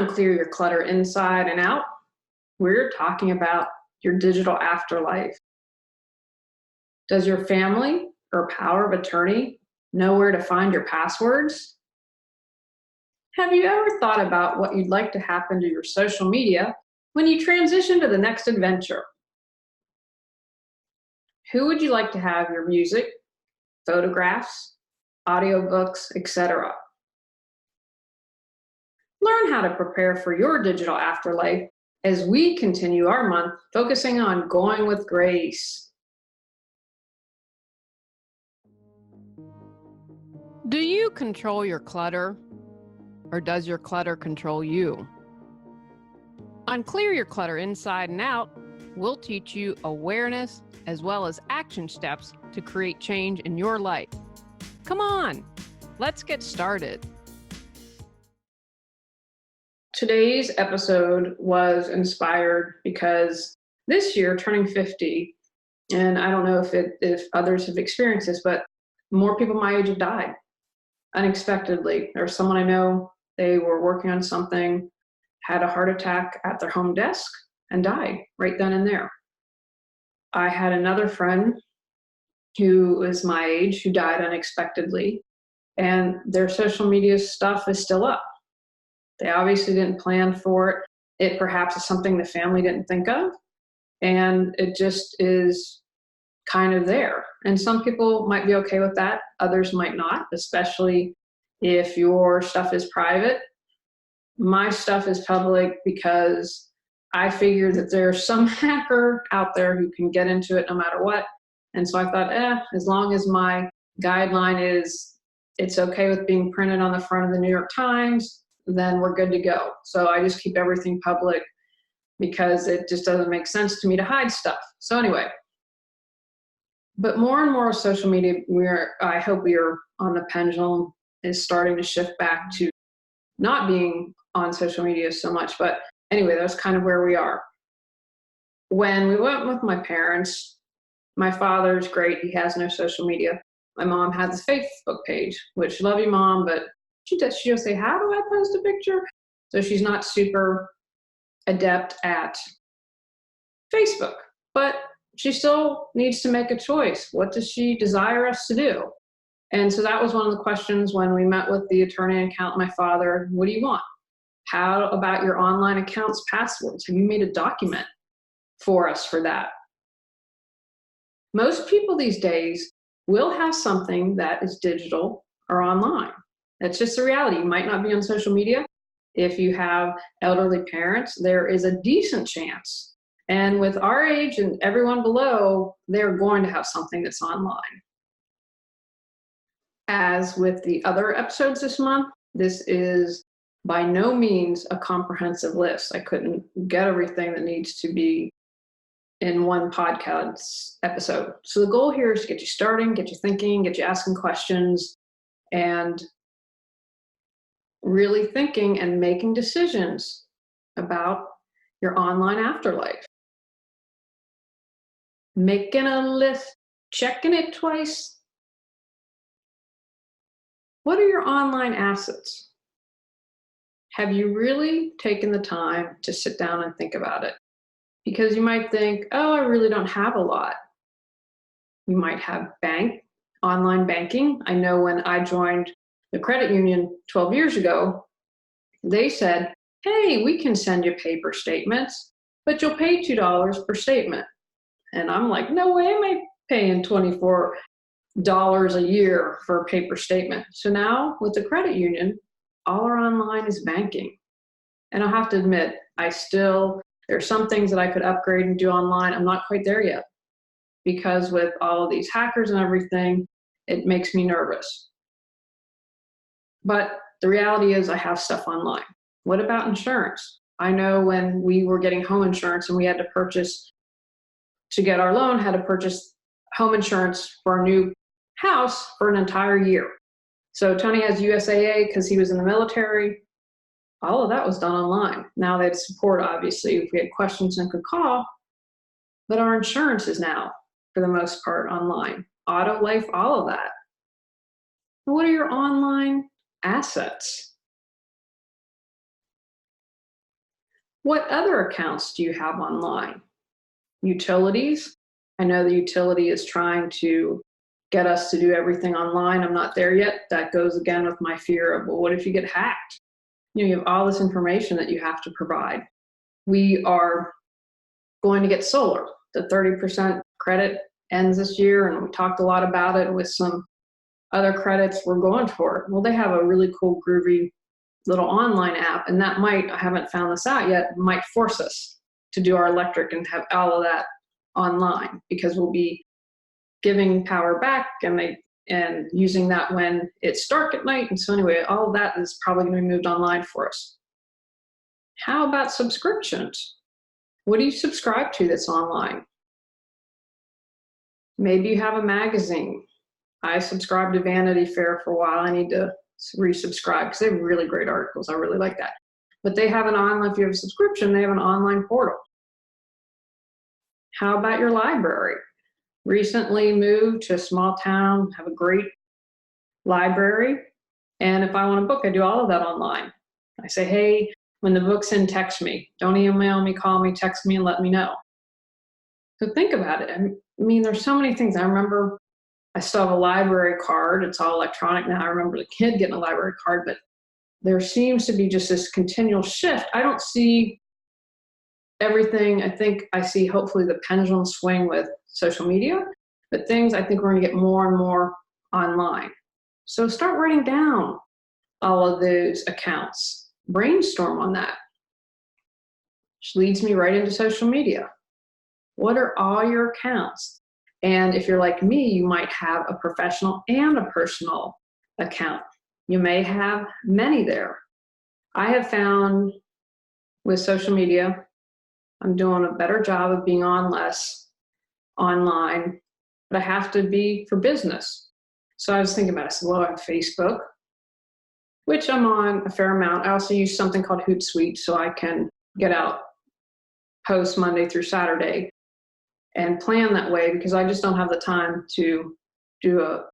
on Clear Your Clutter Inside and Out, we're talking about your digital afterlife. Does your family or power of attorney know where to find your passwords? Have you ever thought about what you'd like to happen to your social media when you transition to the next adventure? Who would you like to have your music, photographs, audiobooks, etc.? Learn how to prepare for your digital afterlife as we continue our month focusing on going with grace. Do you control your clutter, or does your clutter control you? On Clear Your Clutter Inside and Out, we'll teach you awareness as well as action steps to create change in your life. Come on, let's get started. Today's episode was inspired because this year, turning 50, and I don't know if others have experienced this, but more people my age have died unexpectedly. There was someone I know, they were working on something, had a heart attack at their home desk, and died right then and there. I had another friend who was my age who died unexpectedly, and their social media stuff is still up. They obviously didn't plan for it. It perhaps is something the family didn't think of, and it just is kind of there. And some people might be okay with that. Others might not, especially if your stuff is private. My stuff is public because I figure that there's some hacker out there who can get into it no matter what. And so I thought, as long as my guideline is it's okay with being printed on the front of the New York Times, then we're good to go. So I just keep everything public because it just doesn't make sense to me to hide stuff. So anyway, but more and more social media, I hope we are on the pendulum is starting to shift back to not being on social media so much. But anyway, that's kind of where we are. When we went with my parents, my father's great. He has no social media. My mom has a Facebook page, which love you, Mom, but she'll say, how do I post a picture? So she's not super adept at Facebook, but she still needs to make a choice. What does she desire us to do? And so that was one of the questions when we met with the attorney and accountant, my father. What do you want? How about your online accounts passwords? Have you made a document for us for that? Most people these days will have something that is digital or online. That's just the reality. You might not be on social media. If you have elderly parents, there is a decent chance. And with our age and everyone below, they're going to have something that's online. As with the other episodes this month, this is by no means a comprehensive list. I couldn't get everything that needs to be in one podcast episode. So the goal here is to get you starting, get you thinking, get you asking questions, and really thinking and making decisions about your online afterlife. Making a list, checking it twice. What are your online assets? Have you really taken the time to sit down and think about it? Because you might think, oh, I really don't have a lot. You might have online banking. I know when I joined the credit union 12 years ago, they said, hey, we can send you paper statements, but you'll pay $2 per statement. And I'm like, no way am I paying $24 a year for a paper statement. So now with the credit union, all our online is banking. And I'll have to admit, there are some things that I could upgrade and do online. I'm not quite there yet because with all of these hackers and everything, it makes me nervous. But the reality is I have stuff online. What about insurance? I know when we were getting home insurance and we had to get our loan, had to purchase home insurance for our new house for an entire year. So Tony has USAA because he was in the military. All of that was done online. Now they had support, obviously, if we had questions and could call, but our insurance is now, for the most part, online. Auto, life, all of that. What are your online assets? What other accounts do you have online? Utilities. I know the utility is trying to get us to do everything online. I'm not there yet. That goes again with my fear of, well, what if you get hacked? You have all this information that you have to provide. We are going to get solar. The 30% credit ends this year, and we talked a lot about it with some other credits we're going for it. Well, they have a really cool, groovy little online app, and that might, I haven't found this out yet, might force us to do our electric and have all of that online, because we'll be giving power back and using that when it's dark at night. And so anyway, all of that is probably going to be moved online for us. How about subscriptions? What do you subscribe to that's online? Maybe you have a magazine. I subscribed to Vanity Fair for a while. I need to resubscribe because they have really great articles. I really like that. But they have an online, if you have a subscription, they have an online portal. How about your library? Recently moved to a small town, have a great library. And if I want a book, I do all of that online. I say, hey, when the book's in, text me. Don't email me, call me, text me, and let me know. So think about it. I mean, there's so many things. I remember I still have a library card. It's all electronic now. I remember the kid getting a library card, but there seems to be just this continual shift. I don't see everything. I think I see hopefully the pendulum swing with social media, but things I think we're going to get more and more online. So start writing down all of those accounts. Brainstorm on that. Which leads me right into social media. What are all your accounts? And if you're like me, you might have a professional and a personal account. You may have many there. I have found with social media, I'm doing a better job of being on less online, but I have to be for business. So I was thinking about it. I said, well, I have Facebook, which I'm on a fair amount. I also use something called Hootsuite so I can get out posts Monday through Saturday and plan that way, because I just don't have the time to do a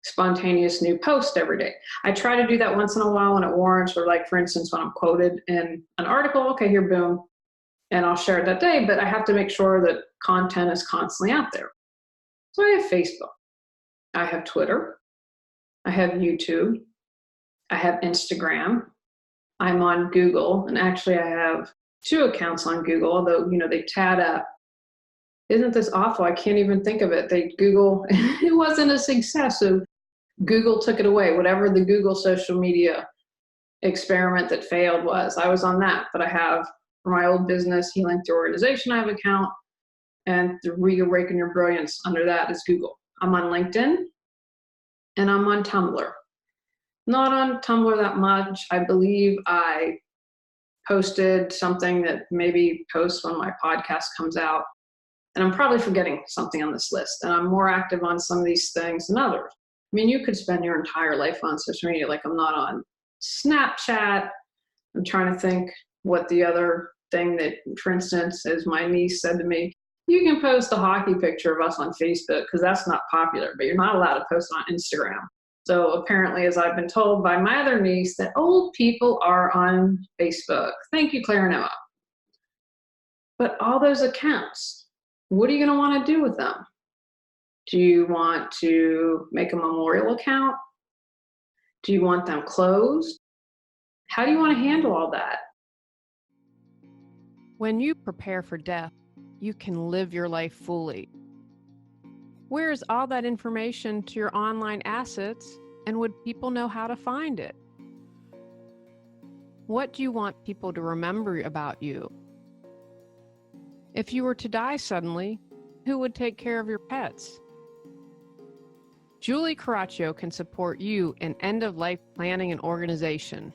spontaneous new post every day. I try to do that once in a while when it warrants, or like, for instance, when I'm quoted in an article, okay, here, boom, and I'll share it that day, but I have to make sure that content is constantly out there. So I have Facebook, I have Twitter, I have YouTube, I have Instagram, I'm on Google, and actually I have 2 accounts on Google, although, they tad up. Isn't this awful? I can't even think of it. Google, it wasn't a success, so Google took it away. Whatever the Google social media experiment that failed was, I was on that. But I have, for my old business, Healing Through Organization, I have an account, and the Reawaken Your Brilliance under that is Google. I'm on LinkedIn, and I'm on Tumblr. Not on Tumblr that much. I believe I posted something that maybe posts when my podcast comes out. And I'm probably forgetting something on this list. And I'm more active on some of these things than others. I mean, you could spend your entire life on social media. Like, I'm not on Snapchat. I'm trying to think what the other thing that, for instance, as my niece said to me, you can post a hockey picture of us on Facebook because that's not popular, but you're not allowed to post it on Instagram. So apparently, as I've been told by my other niece, that old people are on Facebook. Thank you, Claire and Emma. But all those accounts, what are you going to want to do with them? Do you want to make a memorial account? Do you want them closed? How do you want to handle all that? When you prepare for death, you can live your life fully. Where is all that information to your online assets, and would people know how to find it? What do you want people to remember about you? If you were to die suddenly, who would take care of your pets? Julie Coraccio can support you in end-of-life planning and organization.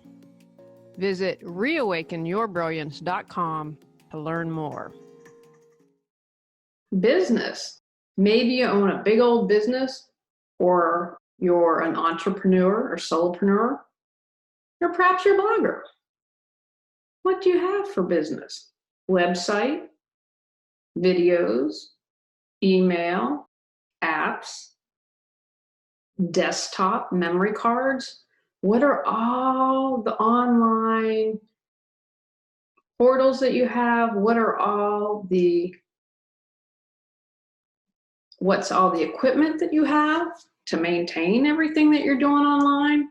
Visit reawakenyourbrilliance.com to learn more. Business. Maybe you own a big old business, or you're an entrepreneur or solopreneur, or perhaps you're a blogger. What do you have for business? Website, videos, email, apps, desktop, memory cards. What are all the online portals that you have? What's all the equipment that you have to maintain everything that you're doing online?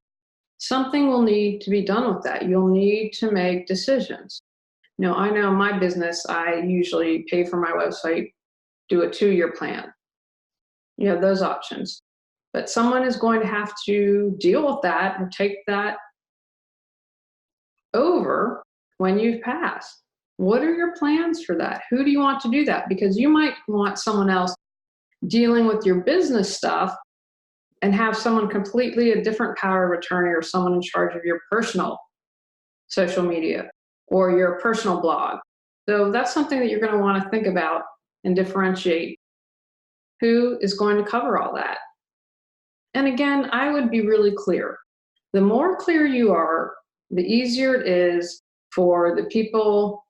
Something will need to be done with that. You'll need to make decisions. I know my business, I usually pay for my website, do a 2-year plan. You have those options. But someone is going to have to deal with that and take that over when you've passed. What are your plans for that? Who do you want to do that? Because you might want someone else dealing with your business stuff and have someone completely a different power of attorney or someone in charge of your personal social media or your personal blog. So that's something that you're going to want to think about and differentiate. Who is going to cover all that? And again, I would be really clear. The more clear you are, the easier it is for the people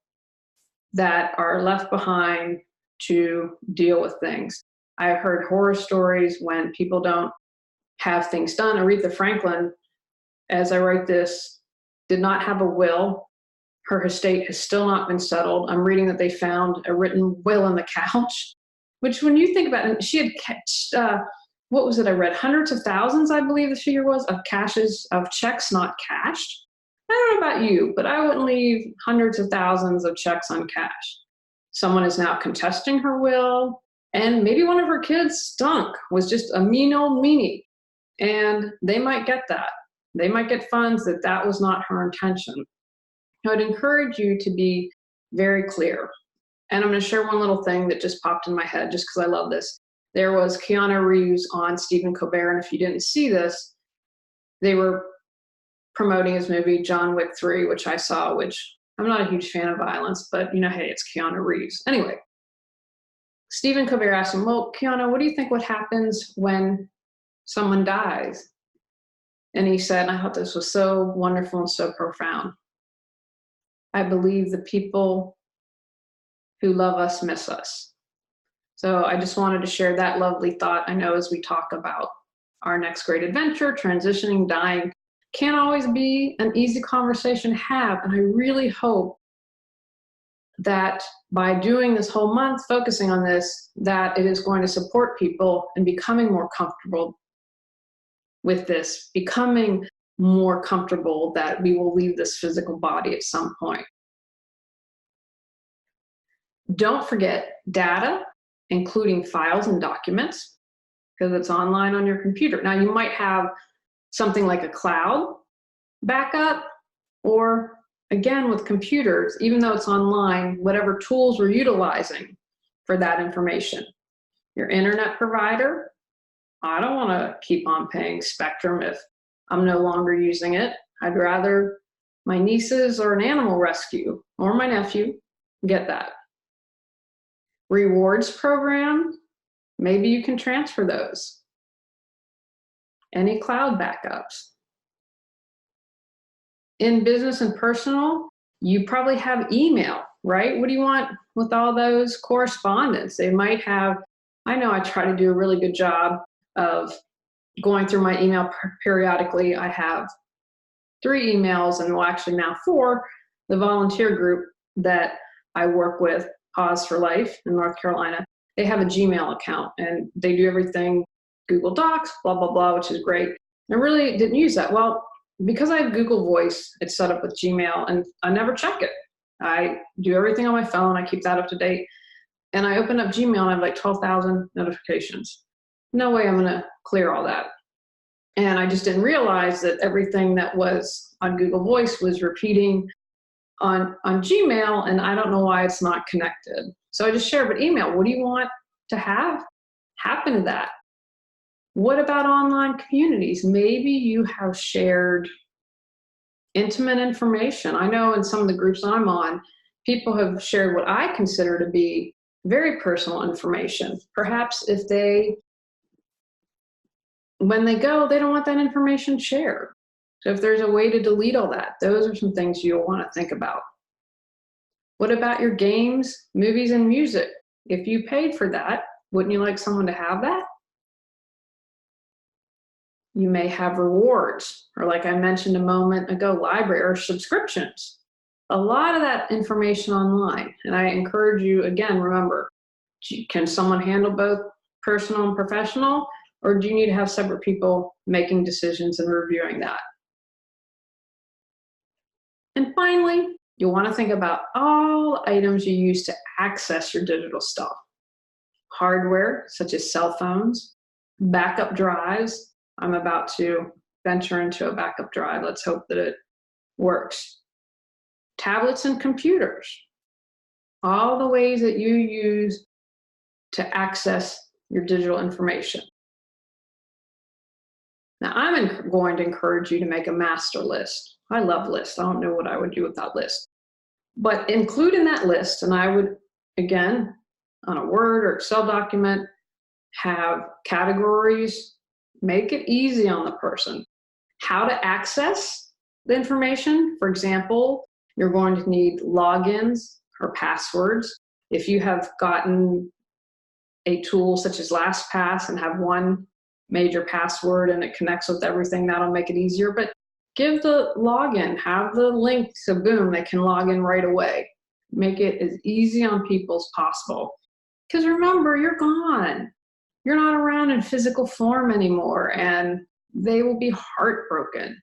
that are left behind to deal with things. I've heard horror stories when people don't have things done. Aretha Franklin, as I write this, did not have a will. Her estate has still not been settled. I'm reading that they found a written will in the couch, which when you think about it, she had, what was it I read? Hundreds of thousands, I believe the figure was, of checks not cashed. I don't know about you, but I wouldn't leave hundreds of thousands of checks uncashed. Someone is now contesting her will, and maybe one of her kids stunk, was just a mean old meanie, and they might get that. They might get funds that was not her intention. I would encourage you to be very clear. And I'm going to share one little thing that just popped in my head just because I love this. There was Keanu Reeves on Stephen Colbert, and if you didn't see this, they were promoting his movie John Wick 3, which I saw, which I'm not a huge fan of violence, but hey, it's Keanu Reeves. Anyway, Stephen Colbert asked him, well, Keanu, what do you think what happens when someone dies? And he said, and I thought this was so wonderful and so profound, I believe the people who love us miss us. So I just wanted to share that lovely thought. I know as we talk about our next great adventure, transitioning, dying, can't always be an easy conversation to have. And I really hope that by doing this whole month, focusing on this, that it is going to support people in becoming more comfortable with this, becoming more comfortable that we will leave this physical body at some point. Don't forget data, including files and documents, because it's online on your computer. Now, you might have something like a cloud backup, or again, with computers, even though it's online, whatever tools we're utilizing for that information. Your internet provider, I don't want to keep on paying Spectrum if I'm no longer using it. I'd rather my nieces or an animal rescue or my nephew get that. Rewards program, maybe you can transfer those. Any cloud backups. In business and personal, you probably have email, right? What do you want with all those correspondence? They might have, I know I try to do a really good job of going through my email periodically. I have 3 emails, and well, actually now 4, the volunteer group that I work with, Pause for Life in North Carolina. They have a Gmail account, and they do everything Google Docs, blah, blah, blah, which is great. I really didn't use that. Well, because I have Google Voice, it's set up with Gmail, and I never check it. I do everything on my phone. I keep that up to date. And I open up Gmail, and I have like 12,000 notifications. No way I'm going to clear all that. And I just didn't realize that everything that was on Google Voice was repeating on Gmail, and I don't know why it's not connected. So I just share, but email, what do you want to have happen to that? What about online communities? Maybe you have shared intimate information. I know in some of the groups I'm on, people have shared what I consider to be very personal information. Perhaps if when they go, they don't want that information shared. So if there's a way to delete all that, those are some things you'll want to think about. What about your games, movies, and music? If you paid for that, wouldn't you like someone to have that? You may have rewards, or like I mentioned a moment ago, library or subscriptions. a lot of that information online. And I encourage you, again, remember, can someone handle both personal and professional, or do you need to have separate people making decisions and reviewing that? And finally, you'll want to think about all items you use to access your digital stuff. Hardware, such as cell phones, backup drives. I'm about to venture into a backup drive. Let's hope that it works. Tablets and computers. All the ways that you use to access your digital information. Now, I'm going to encourage you to make a master list. I love lists. I don't know what I would do with that list. But include in that list, and I would, again, on a Word or Excel document, have categories, make it easy on the person. How to access the information. For example, you're going to need logins or passwords. If you have gotten a tool such as LastPass and have one major password and it connects with everything, that'll make it easier. But give the login, have the link, so boom, they can log in right away. Make it as easy on people as possible. Because remember, you're gone. You're not around in physical form anymore, and they will be heartbroken.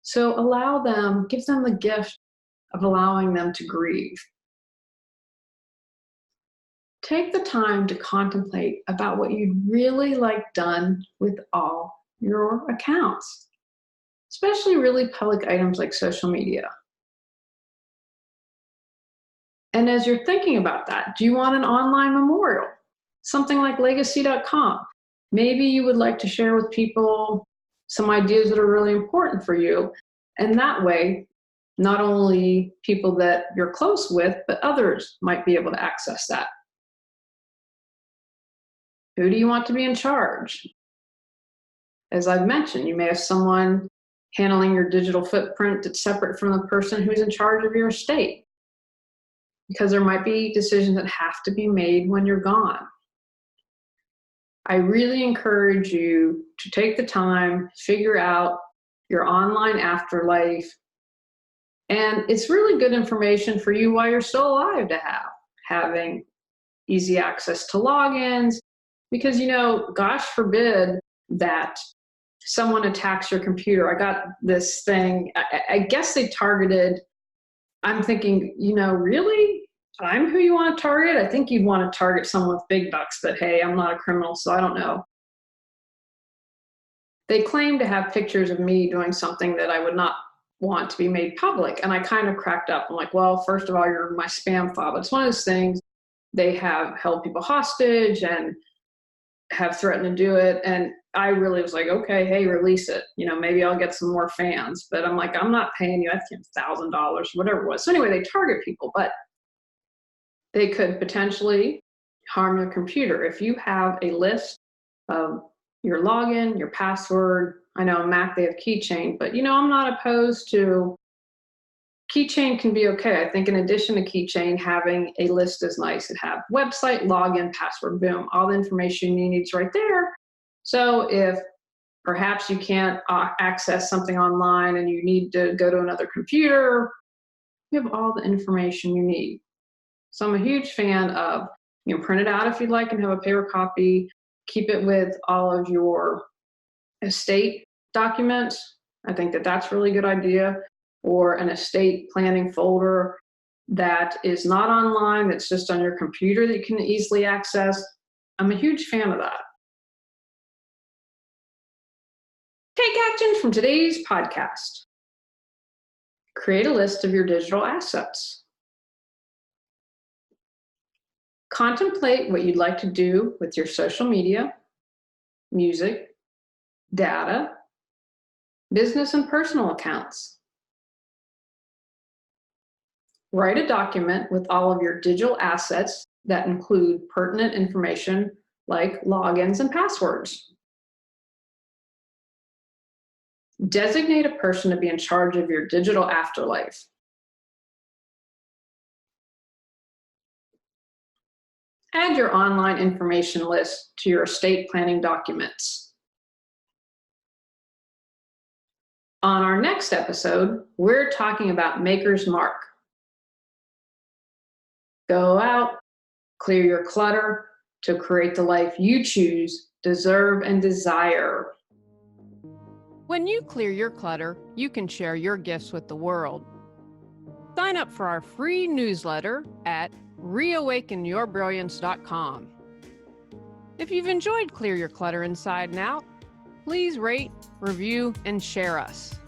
So allow them, give them the gift of allowing them to grieve. Take the time to contemplate about what you'd really like done with all your accounts, especially really public items like social media. And as you're thinking about that, do you want an online memorial? Something like legacy.com. Maybe you would like to share with people some ideas that are really important for you. And that way, not only people that you're close with, but others might be able to access that. Who do you want to be in charge? As I've mentioned, you may have someone handling your digital footprint that's separate from the person who's in charge of your estate, because there might be decisions that have to be made when you're gone. I really encourage you to take the time, figure out your online afterlife, and it's really good information for you while you're still alive to have, having easy access to logins, because, you know, gosh forbid that someone attacks your computer. I got this thing, I guess they targeted, I'm thinking, you know, really? I'm who you want to target? I think you'd want to target someone with big bucks, but hey, I'm not a criminal, so I don't know. They claim to have pictures of me doing something that I would not want to be made public. And I kind of cracked up. I'm like, well, first of all, you're my spam file. But it's one of those things, they have held people hostage and have threatened to do it. And I really was like, okay, hey, release it. You know, maybe I'll get some more fans. But I'm like, I'm not paying you. I think $1,000, whatever it was. So anyway, they target people, but they could potentially harm your computer. If you have a list of your login, your password, I know on Mac they have keychain, but you know, I'm not opposed to keychain. Can be okay. I think in addition to keychain, having a list is nice. It have website, login, password, boom, all the information you need is right there. So if perhaps you can't access something online and you need to go to another computer, you have all the information you need. So I'm a huge fan of, you know, print it out if you'd like and have a paper copy, keep it with all of your estate documents. I think that that's a really good idea. Or an estate planning folder that is not online, that's just on your computer that you can easily access. I'm a huge fan of that. Take action from today's podcast. Create a list of your digital assets. Contemplate what you'd like to do with your social media, music, data, business and personal accounts. Write a document with all of your digital assets that include pertinent information like logins and passwords. Designate a person to be in charge of your digital afterlife. Add your online information list to your estate planning documents. On our next episode, we're talking about Maker's Mark. Go out, clear your clutter to create the life you choose, deserve, and desire. When you clear your clutter, you can share your gifts with the world. Sign up for our free newsletter at reawakenyourbrilliance.com. If you've enjoyed Clear Your Clutter Inside and Out, please rate, review, and share us.